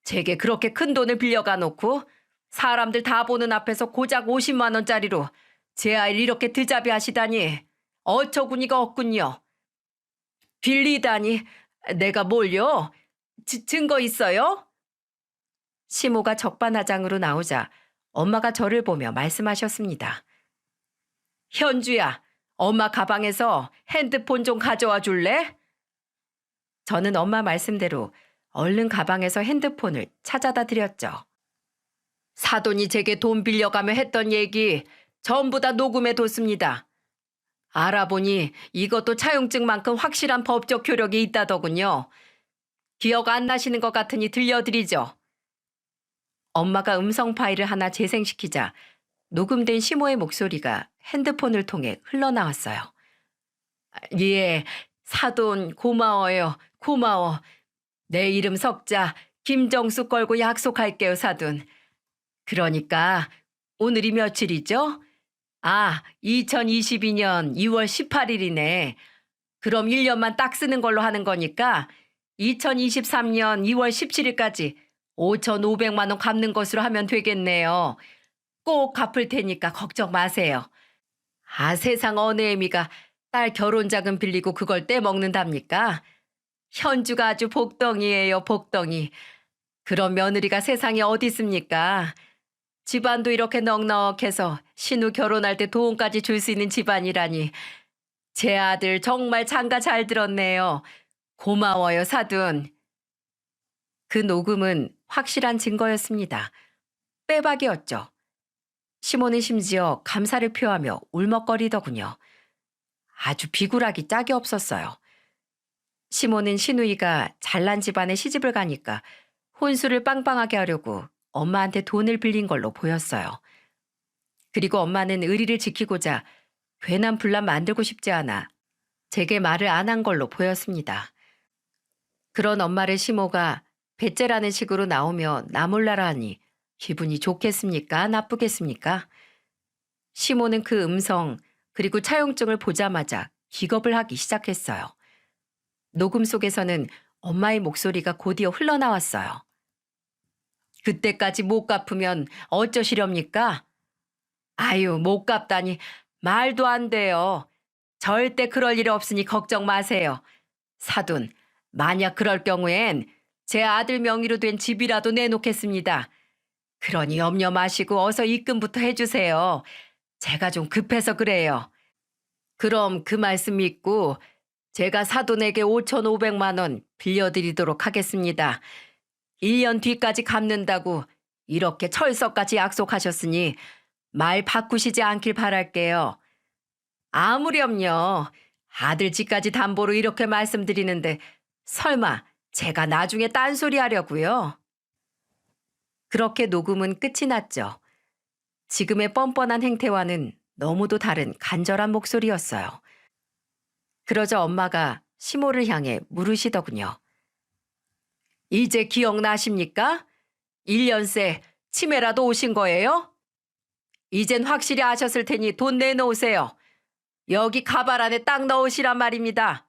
제게 그렇게 큰 돈을 빌려가 놓고 사람들 다 보는 앞에서 고작 50만 원짜리로 제 아이를 이렇게 드잡이 하시다니 어처구니가 없군요. 빌리다니 내가 뭘요? 증거 있어요? 시모가 적반하장으로 나오자 엄마가 저를 보며 말씀하셨습니다. 현주야, 엄마 가방에서 핸드폰 좀 가져와 줄래? 저는 엄마 말씀대로 얼른 가방에서 핸드폰을 찾아다 드렸죠. 사돈이 제게 돈 빌려가며 했던 얘기 전부 다 녹음해 뒀습니다. 알아보니 이것도 차용증만큼 확실한 법적 효력이 있다더군요. 기억 안 나시는 것 같으니 들려드리죠. 엄마가 음성 파일을 하나 재생시키자 녹음된 시모의 목소리가 핸드폰을 통해 흘러나왔어요. 예, 사돈 고마워요. 고마워. 내 이름 석자 김정수 걸고 약속할게요, 사돈. 그러니까 오늘이 며칠이죠? 아, 2022년 2월 18일이네. 그럼 1년만 딱 쓰는 걸로 하는 거니까 2023년 2월 17일까지 5,500만 원 갚는 것으로 하면 되겠네요. 꼭 갚을 테니까 걱정 마세요. 아, 세상 어느 애미가 딸 결혼 자금 빌리고 그걸 떼먹는답니까? 현주가 아주 복덩이에요, 복덩이. 그런 며느리가 세상에 어디 있습니까? 집안도 이렇게 넉넉해서 신우 결혼할 때 도움까지 줄 수 있는 집안이라니. 제 아들 정말 장가 잘 들었네요. 고마워요, 사돈. 그 녹음은 확실한 증거였습니다. 빼박이었죠. 시모는 심지어 감사를 표하며 울먹거리더군요. 아주 비굴하기 짝이 없었어요. 시모는 시누이가 잘난 집안에 시집을 가니까 혼수를 빵빵하게 하려고 엄마한테 돈을 빌린 걸로 보였어요. 그리고 엄마는 의리를 지키고자 괜한 분란 만들고 싶지 않아 제게 말을 안 한 걸로 보였습니다. 그런 엄마를 시모가 배째라는 식으로 나오며 나몰라라 하니 기분이 좋겠습니까? 나쁘겠습니까? 시모는 그 음성 그리고 차용증을 보자마자 기겁을 하기 시작했어요. 녹음 속에서는 엄마의 목소리가 곧이어 흘러나왔어요. 그때까지 못 갚으면 어쩌시렵니까? 아유, 못 갚다니 말도 안 돼요. 절대 그럴 일 없으니 걱정 마세요. 사돈, 만약 그럴 경우엔 제 아들 명의로 된 집이라도 내놓겠습니다. 그러니 염려 마시고 어서 입금부터 해주세요. 제가 좀 급해서 그래요. 그럼 그 말씀 믿고 제가 사돈에게 5,500만 원 빌려드리도록 하겠습니다. 1년 뒤까지 갚는다고 이렇게 철석같이 약속하셨으니 말 바꾸시지 않길 바랄게요. 아무렴요. 아들 집까지 담보로 이렇게 말씀드리는데 설마 제가 나중에 딴소리 하려고요? 그렇게 녹음은 끝이 났죠. 지금의 뻔뻔한 행태와는 너무도 다른 간절한 목소리였어요. 그러자 엄마가 시모를 향해 물으시더군요. 이제 기억나십니까? 1년 새 치매라도 오신 거예요? 이젠 확실히 아셨을 테니 돈 내놓으세요. 여기 가발 안에 딱 넣으시란 말입니다.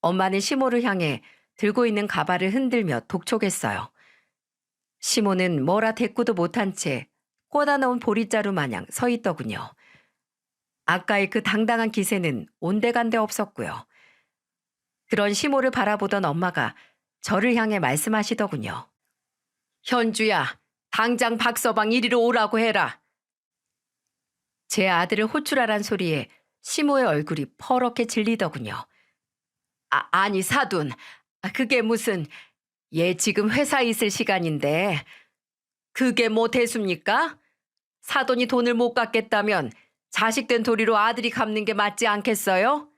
엄마는 시모를 향해 들고 있는 가발을 흔들며 독촉했어요. 시모는 뭐라 대꾸도 못한 채 꽂아놓은 보릿자루 마냥 서 있더군요. 아까의 그 당당한 기세는 온데간데 없었고요. 그런 시모를 바라보던 엄마가 저를 향해 말씀하시더군요. 현주야, 당장 박서방 이리로 오라고 해라. 제 아들을 호출하란 소리에 시모의 얼굴이 퍼렇게 질리더군요. 아니 사돈, 그게 무슨... 얘 지금 회사에 있을 시간인데 그게 뭐 대수입니까? 사돈이 돈을 못 갚겠다면 자식된 도리로 아들이 갚는 게 맞지 않겠어요?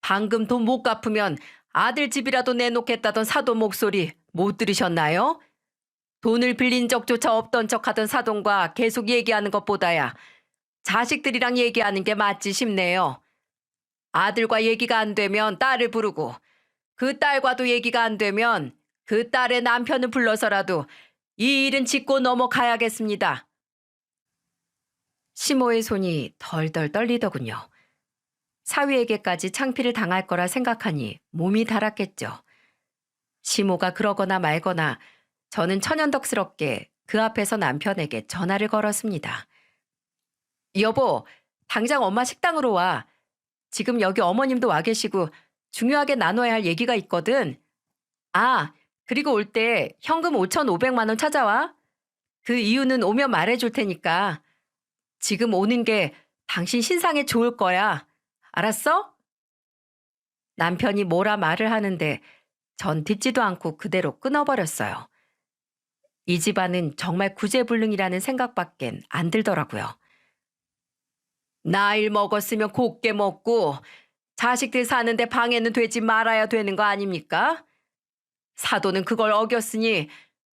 방금 돈 못 갚으면 아들 집이라도 내놓겠다던 사돈 목소리 못 들으셨나요? 돈을 빌린 적조차 없던 척하던 사돈과 계속 얘기하는 것보다야 자식들이랑 얘기하는 게 맞지 싶네요. 아들과 얘기가 안 되면 딸을 부르고 그 딸과도 얘기가 안 되면 그 딸의 남편을 불러서라도 이 일은 짚고 넘어가야겠습니다. 시모의 손이 덜덜 떨리더군요. 사위에게까지 창피를 당할 거라 생각하니 몸이 달았겠죠. 시모가 그러거나 말거나 저는 천연덕스럽게 그 앞에서 남편에게 전화를 걸었습니다. 여보, 당장 엄마 식당으로 와. 지금 여기 어머님도 와 계시고 중요하게 나눠야 할 얘기가 있거든. 아, 그리고 올 때 현금 5,500만 원 찾아와. 그 이유는 오면 말해줄 테니까. 지금 오는 게 당신 신상에 좋을 거야. 알았어? 남편이 뭐라 말을 하는데 전 듣지도 않고 그대로 끊어버렸어요. 이 집안은 정말 구제불능이라는 생각밖엔 안 들더라고요. 나일 먹었으면 곱게 먹고 자식들 사는데 방해는 되지 말아야 되는 거 아닙니까? 사돈은 그걸 어겼으니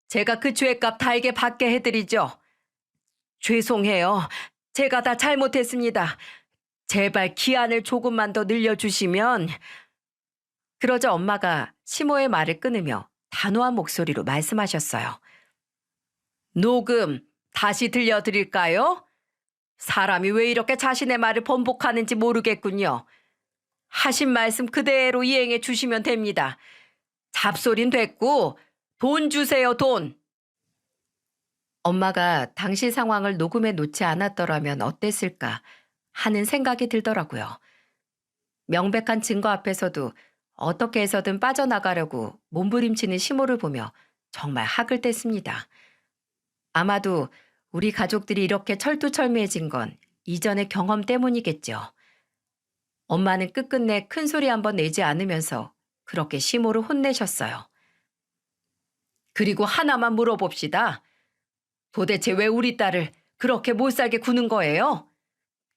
제가 그 죄값 달게 받게 해드리죠. 죄송해요. 제가 다 잘못했습니다. 제발 기한을 조금만 더 늘려주시면. 그러자 엄마가 시모의 말을 끊으며 단호한 목소리로 말씀하셨어요. 녹음 다시 들려드릴까요? 사람이 왜 이렇게 자신의 말을 번복하는지 모르겠군요. 하신 말씀 그대로 이행해 주시면 됩니다. 잡소린 됐고 돈 주세요, 돈. 엄마가 당시 상황을 녹음해 놓지 않았더라면 어땠을까 하는 생각이 들더라고요. 명백한 증거 앞에서도 어떻게 해서든 빠져나가려고 몸부림치는 시모를 보며 정말 학을 뗐습니다. 아마도 우리 가족들이 이렇게 철두철미해진 건 이전의 경험 때문이겠죠. 엄마는 끝끝내 큰 소리 한번 내지 않으면서 그렇게 시모를 혼내셨어요. 그리고 하나만 물어봅시다. 도대체 왜 우리 딸을 그렇게 못살게 구는 거예요?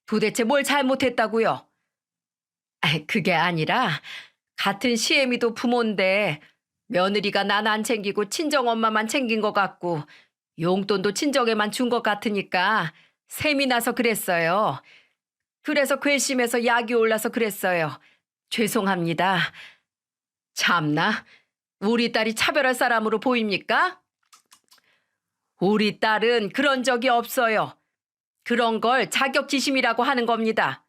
도대체 뭘 잘못했다고요? 그게 아니라 같은 시애미도 부모인데 며느리가 난 안 챙기고 친정엄마만 챙긴 것 같고 용돈도 친정에만 준 것 같으니까 셈이 나서 그랬어요. 그래서 괘씸해서 약이 올라서 그랬어요. 죄송합니다. 참나, 우리 딸이 차별할 사람으로 보입니까? 우리 딸은 그런 적이 없어요. 그런 걸 자격지심이라고 하는 겁니다.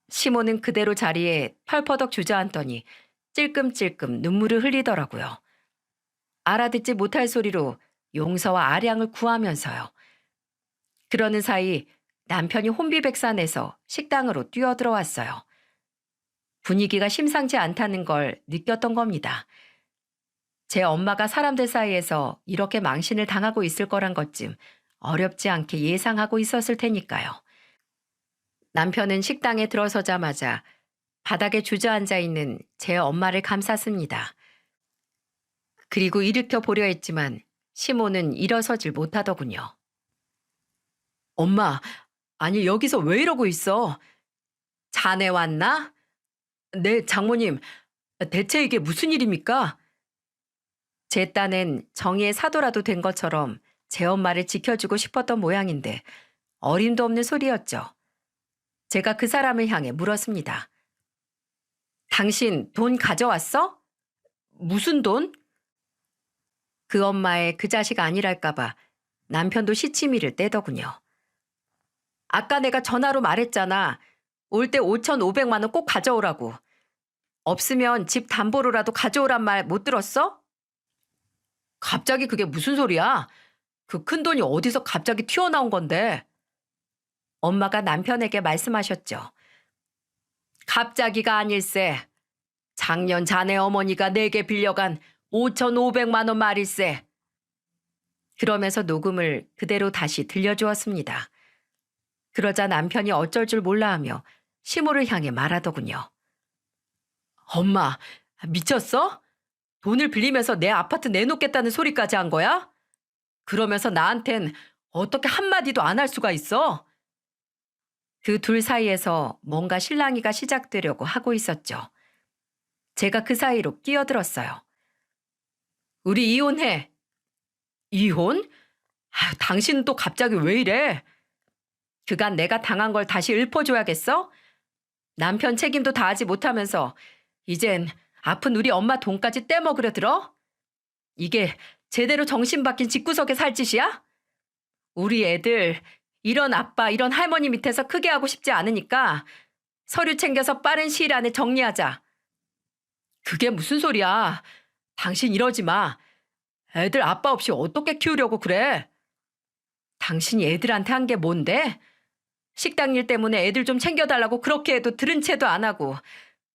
시모는 그대로 자리에 펄퍼덕 주저앉더니 찔끔찔끔 눈물을 흘리더라고요. 알아듣지 못할 소리로 용서와 아량을 구하면서요. 그러는 사이 남편이 혼비백산해서 식당으로 뛰어들어왔어요. 분위기가 심상치 않다는 걸 느꼈던 겁니다. 제 엄마가 사람들 사이에서 이렇게 망신을 당하고 있을 거란 것쯤 어렵지 않게 예상하고 있었을 테니까요. 남편은 식당에 들어서자마자 바닥에 주저앉아 있는 제 엄마를 감쌌습니다. 그리고 일으켜 보려 했지만 시모는 일어서질 못하더군요. 엄마, 아니 여기서 왜 이러고 있어? 자네 왔나? 네, 장모님. 대체 이게 무슨 일입니까? 제 딴엔 정의의 사도라도 된 것처럼 제 엄마를 지켜주고 싶었던 모양인데 어림도 없는 소리였죠. 제가 그 사람을 향해 물었습니다. 당신 돈 가져왔어? 무슨 돈? 그 엄마의 그 자식 아니랄까봐 남편도 시치미를 떼더군요. 아까 내가 전화로 말했잖아. 올 때 5,500만 원 꼭 가져오라고. 없으면 집 담보로라도 가져오란 말 못 들었어? 갑자기 그게 무슨 소리야? 그 큰 돈이 어디서 갑자기 튀어나온 건데? 엄마가 남편에게 말씀하셨죠. 갑자기가 아닐세. 작년 자네 어머니가 내게 빌려간 5,500만 원 말일세. 그러면서 녹음을 그대로 다시 들려주었습니다. 그러자 남편이 어쩔 줄 몰라 하며 시모를 향해 말하더군요. 엄마, 미쳤어? 돈을 빌리면서 내 아파트 내놓겠다는 소리까지 한 거야? 그러면서 나한텐 어떻게 한마디도 안 할 수가 있어? 그 둘 사이에서 뭔가 실랑이가 시작되려고 하고 있었죠. 제가 그 사이로 끼어들었어요. 우리 이혼해. 이혼? 당신은 또 갑자기 왜 이래? 그간 내가 당한 걸 다시 읊어줘야겠어? 남편 책임도 다하지 못하면서 이젠 아픈 우리 엄마 돈까지 떼먹으려 들어? 이게 제대로 정신 박힌 집구석에 살 짓이야? 우리 애들 이런 아빠 이런 할머니 밑에서 크게 하고 싶지 않으니까 서류 챙겨서 빠른 시일 안에 정리하자. 그게 무슨 소리야. 당신 이러지 마. 애들 아빠 없이 어떻게 키우려고 그래? 당신이 애들한테 한 게 뭔데? 식당 일 때문에 애들 좀 챙겨달라고 그렇게 해도 들은 채도 안 하고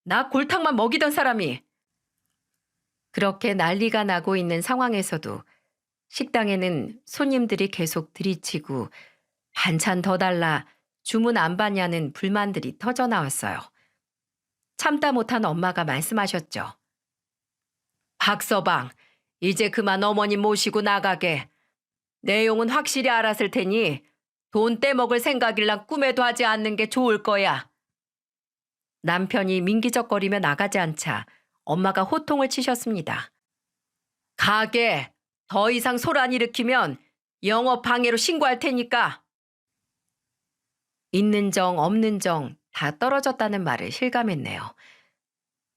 나 골탕만 먹이던 사람이. 그렇게 난리가 나고 있는 상황에서도 식당에는 손님들이 계속 들이치고 반찬 더 달라 주문 안 받냐는 불만들이 터져 나왔어요. 참다 못한 엄마가 말씀하셨죠. 박서방, 이제 그만 어머님 모시고 나가게. 내용은 확실히 알았을 테니 돈 떼먹을 생각일랑 꿈에도 하지 않는 게 좋을 거야. 남편이 민기적거리며 나가지 않자 엄마가 호통을 치셨습니다. 가게, 더 이상 소란 일으키면 영업 방해로 신고할 테니까. 있는 정 없는 정 다 떨어졌다는 말을 실감했네요.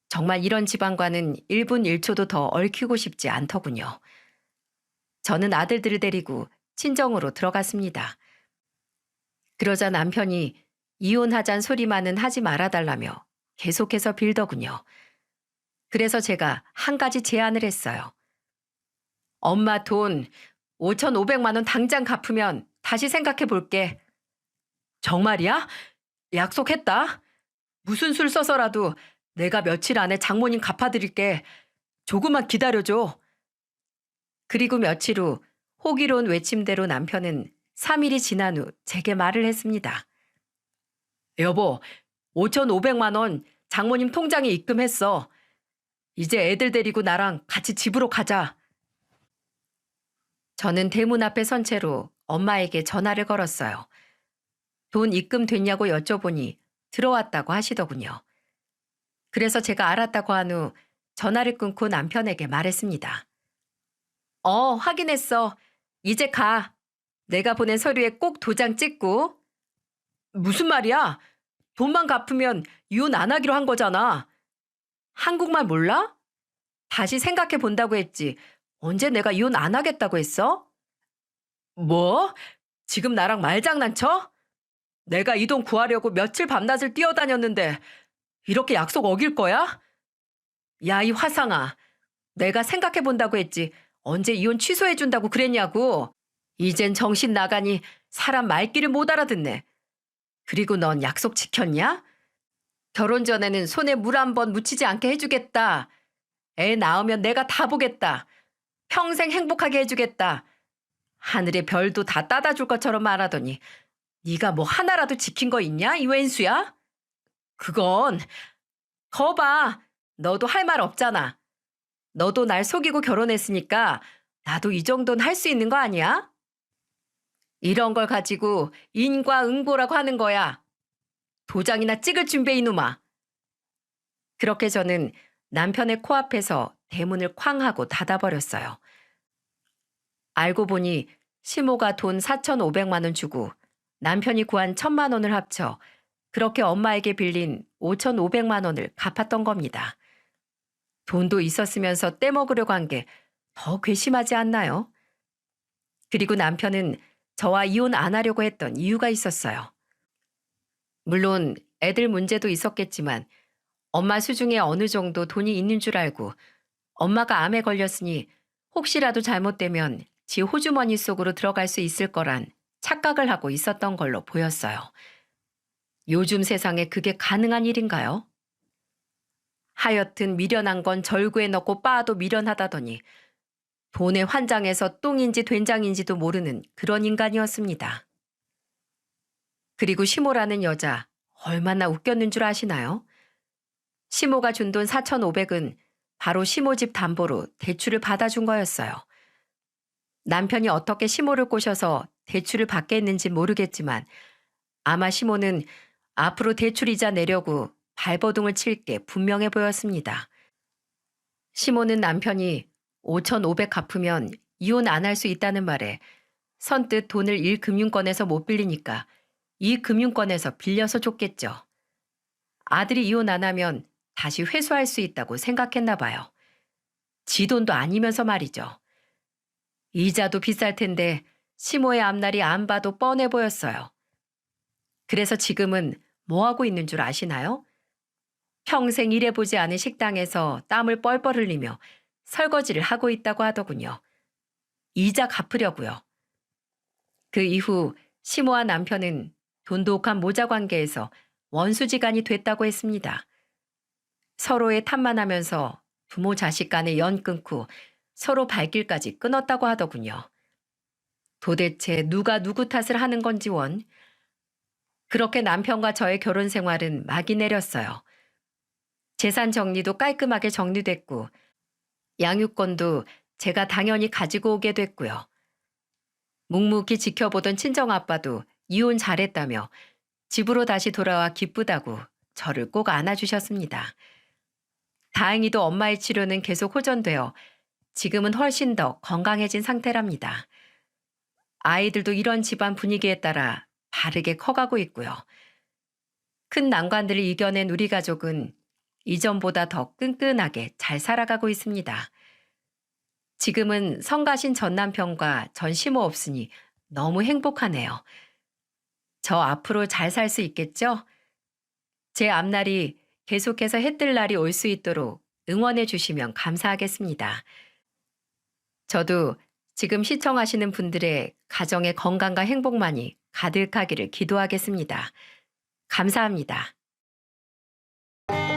정말 이런 집안과는 1분 1초도 더 얽히고 싶지 않더군요. 저는 아들들을 데리고 친정으로 들어갔습니다. 그러자 남편이 이혼하잔 소리만은 하지 말아달라며 계속해서 빌더군요. 그래서 제가 한 가지 제안을 했어요. 엄마 돈 5,500만 원 당장 갚으면 다시 생각해 볼게. 정말이야? 약속했다. 무슨 술 써서라도 내가 며칠 안에 장모님 갚아드릴게. 조금만 기다려줘. 그리고 며칠 후 호기로운 외침대로 남편은 3일이 지난 후 제게 말을 했습니다. 여보, 5,500만 원 장모님 통장에 입금했어. 이제 애들 데리고 나랑 같이 집으로 가자. 저는 대문 앞에 선 채로 엄마에게 전화를 걸었어요. 돈 입금됐냐고 여쭤보니 들어왔다고 하시더군요. 그래서 제가 알았다고 한 후 전화를 끊고 남편에게 말했습니다. 확인했어. 이제 가. 내가 보낸 서류에 꼭 도장 찍고. 무슨 말이야? 돈만 갚으면 이혼 안 하기로 한 거잖아. 한국말 몰라? 다시 생각해 본다고 했지. 언제 내가 이혼 안 하겠다고 했어? 뭐? 지금 나랑 말장난쳐? 내가 이 돈 구하려고 며칠 밤낮을 뛰어다녔는데 이렇게 약속 어길 거야? 야, 이 화상아. 내가 생각해 본다고 했지. 언제 이혼 취소해 준다고 그랬냐고. 이젠 정신 나가니 사람 말귀를 못 알아듣네. 그리고 넌 약속 지켰냐? 결혼 전에는 손에 물 한 번 묻히지 않게 해주겠다. 애 낳으면 내가 다 보겠다. 평생 행복하게 해주겠다. 하늘의 별도 다 따다 줄 것처럼 말하더니 네가 뭐 하나라도 지킨 거 있냐? 이 왼수야? 그건 거봐. 너도 할 말 없잖아. 너도 날 속이고 결혼했으니까 나도 이 정도는 할 수 있는 거 아니야? 이런 걸 가지고 인과응보라고 하는 거야. 도장이나 찍을 준비해 이놈아. 그렇게 저는 남편의 코앞에서 대문을 쾅 하고 닫아버렸어요. 알고 보니 시모가 돈 4,500만 원 주고 남편이 구한 1,000만 원을 합쳐 그렇게 엄마에게 빌린 5,500만 원을 갚았던 겁니다. 돈도 있었으면서 떼먹으려고 한 게 더 괘씸하지 않나요? 그리고 남편은 저와 이혼 안 하려고 했던 이유가 있었어요. 물론 애들 문제도 있었겠지만 엄마 수중에 어느 정도 돈이 있는 줄 알고 엄마가 암에 걸렸으니 혹시라도 잘못되면 지 호주머니 속으로 들어갈 수 있을 거란 착각을 하고 있었던 걸로 보였어요. 요즘 세상에 그게 가능한 일인가요? 하여튼 미련한 건 절구에 넣고 빻아도 미련하다더니 돈에 환장해서 똥인지 된장인지도 모르는 그런 인간이었습니다. 그리고 시모라는 여자 얼마나 웃겼는 줄 아시나요? 시모가 준 돈 4,500은 바로 시모 집 담보로 대출을 받아준 거였어요. 남편이 어떻게 시모를 꼬셔서 대출을 받게 했는지 모르겠지만 아마 시모는 앞으로 대출이자 내려고 발버둥을 칠 게 분명해 보였습니다. 시모는 남편이 5,500 갚으면 이혼 안 할 수 있다는 말에 선뜻 돈을 1금융권에서 못 빌리니까 2금융권에서 빌려서 줬겠죠. 아들이 이혼 안 하면 다시 회수할 수 있다고 생각했나 봐요. 지 돈도 아니면서 말이죠. 이자도 비쌀 텐데 시모의 앞날이 안 봐도 뻔해 보였어요. 그래서 지금은 뭐 하고 있는 줄 아시나요? 평생 일해보지 않은 식당에서 땀을 뻘뻘 흘리며 설거지를 하고 있다고 하더군요. 이자 갚으려고요. 그 이후 시모와 남편은 돈독한 모자 관계에서 원수지간이 됐다고 했습니다. 서로의 탓만 하면서 부모 자식 간의 연 끊고 서로 발길까지 끊었다고 하더군요. 도대체 누가 누구 탓을 하는 건지 원. 그렇게 남편과 저의 결혼 생활은 막이 내렸어요. 재산 정리도 깔끔하게 정리됐고 양육권도 제가 당연히 가지고 오게 됐고요. 묵묵히 지켜보던 친정아빠도 이혼 잘했다며 집으로 다시 돌아와 기쁘다고 저를 꼭 안아주셨습니다. 다행히도 엄마의 치료는 계속 호전되어 지금은 훨씬 더 건강해진 상태랍니다. 아이들도 이런 집안 분위기에 따라 바르게 커가고 있고요. 큰 난관들을 이겨낸 우리 가족은 이전보다 더 끈끈하게 잘 살아가고 있습니다. 지금은 성가신 전 남편과 전 시모 없으니 너무 행복하네요. 저 앞으로 잘 살 수 있겠죠? 제 앞날이 계속해서 해뜰 날이 올 수 있도록 응원해 주시면 감사하겠습니다. 저도 지금 시청하시는 분들의 가정의 건강과 행복만이 가득하기를 기도하겠습니다. 감사합니다.